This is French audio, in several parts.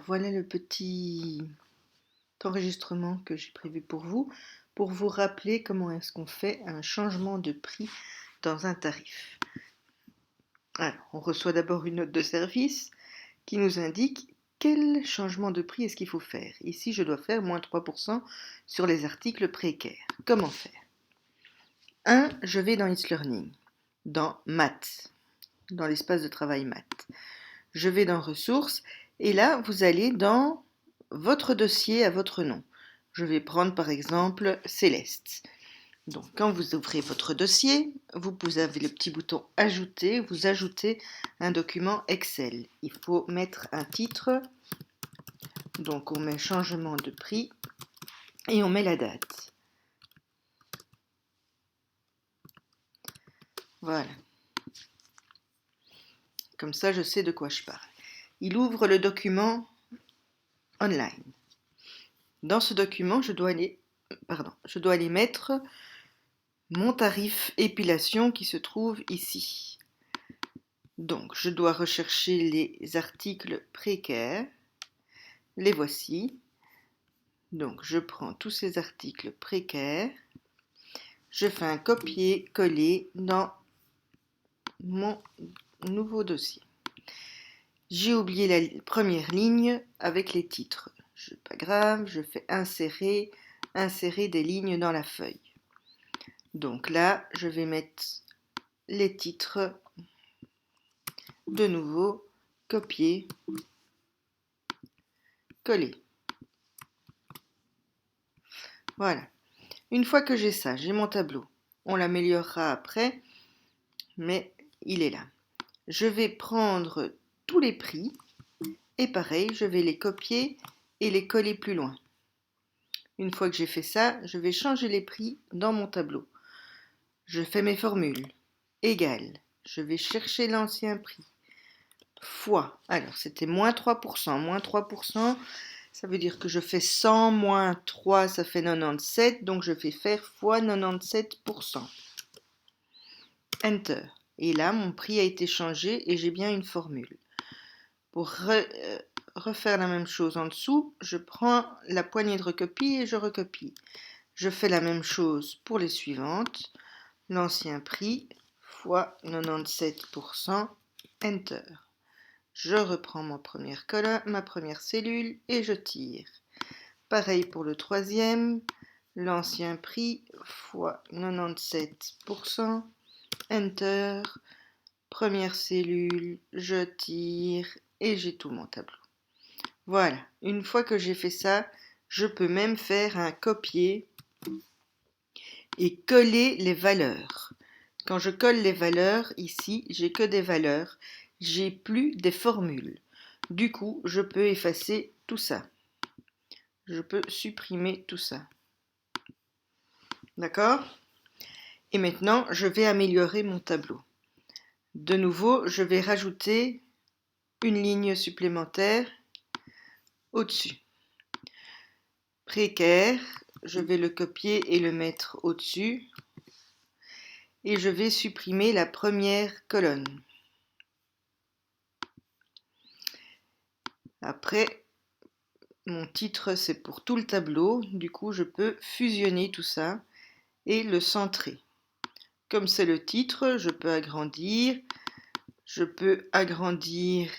voilà le petit enregistrement que j'ai prévu pour vous rappeler comment est-ce qu'on fait un changement de prix dans un tarif. Alors, on reçoit d'abord une note de service qui nous indique quel changement de prix est-ce qu'il faut faire. Ici, je dois faire moins 3% sur les articles précaires. Comment faire? 1. Je vais dans It's Learning, dans Maths, dans l'espace de travail Maths. Je vais dans Ressources et là, vous allez dans votre dossier à votre nom. Je vais prendre par exemple Céleste. Donc quand vous ouvrez votre dossier, vous avez le petit bouton Ajouter, vous ajoutez un document Excel. Il faut mettre un titre, donc on met changement de prix et on met la date. Voilà. Comme ça, je sais de quoi je parle. Il ouvre le document online. Dans ce document, je dois aller mettre mon tarif épilation qui se trouve ici. Donc, je dois rechercher les articles précaires. Les voici. Donc, je prends tous ces articles précaires. Je fais un copier-coller dans mon nouveau dossier. J'ai oublié la première ligne avec les titres. Pas grave, je fais insérer des lignes dans la feuille. Donc là, je vais mettre les titres de nouveau, copier, coller. Voilà. Une fois que j'ai ça, j'ai mon tableau. On l'améliorera après, mais il est là. Je vais prendre tous les prix et pareil, je vais les copier et les coller plus loin. Une fois que j'ai fait ça, je vais changer les prix dans mon tableau. Je fais mes formules. Égal. Je vais chercher l'ancien prix. Fois. Alors, c'était moins 3%. Moins 3%, ça veut dire que je fais 100 moins 3, ça fait 97. Donc, je vais faire fois 97%. Enter. Et là, mon prix a été changé et j'ai bien une formule. Pour refaire la même chose en dessous, je prends la poignée de recopie et je recopie. Je fais la même chose pour les suivantes. L'ancien prix fois 97%, Enter. Je reprends ma première colonne, ma première cellule et je tire. Pareil pour le troisième, l'ancien prix fois 97%, Enter. Première cellule, je tire et j'ai tout mon tableau. Voilà, une fois que j'ai fait ça, je peux même faire un copier et coller les valeurs. Quand je colle les valeurs, ici, j'ai que des valeurs, j'ai plus des formules. Du coup, je peux effacer tout ça. Je peux supprimer tout ça. D'accord? Et maintenant, je vais améliorer mon tableau. De nouveau, je vais rajouter une ligne supplémentaire au-dessus. Précaire, je vais le copier et le mettre au-dessus. Et je vais supprimer la première colonne. Après, mon titre, c'est pour tout le tableau. Du coup, je peux fusionner tout ça et le centrer. Comme c'est le titre, je peux agrandir. Je peux agrandir.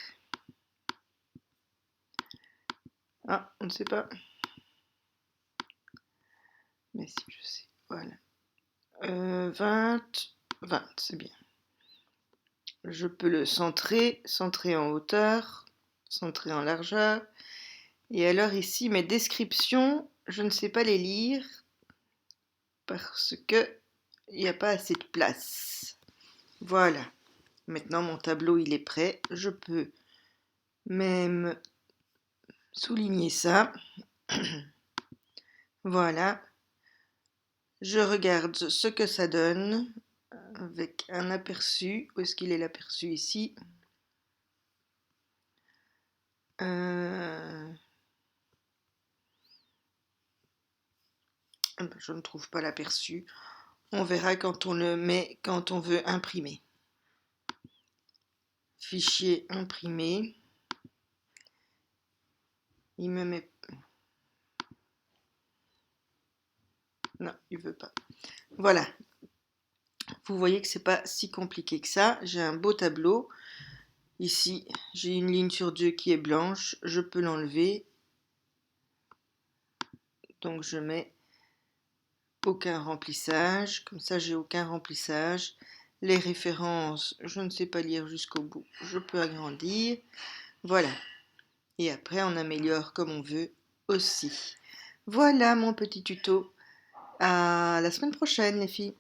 Ah, on ne sait pas. Mais si, je sais. Voilà. 20, c'est bien. Je peux le centrer en hauteur, centrer en largeur. Et alors ici, mes descriptions, je ne sais pas les lire parce que il n'y a pas assez de place. Voilà. Maintenant, mon tableau, il est prêt. Je peux même souligner ça. Voilà. Je regarde ce que ça donne avec un aperçu. Où est-ce qu'il est l'aperçu ici? Je ne trouve pas l'aperçu. On verra quand on le met, quand on veut imprimer. Fichier imprimé. Il me met... Non, il veut pas. Voilà. Vous voyez que c'est pas si compliqué que ça. J'ai un beau tableau. Ici, j'ai une ligne sur 2 qui est blanche. Je peux l'enlever. Donc je mets aucun remplissage. Comme ça, j'ai aucun remplissage. Les références, je ne sais pas lire jusqu'au bout. Je peux agrandir. Voilà. Et après, on améliore comme on veut aussi. Voilà mon petit tuto. À la semaine prochaine, les filles.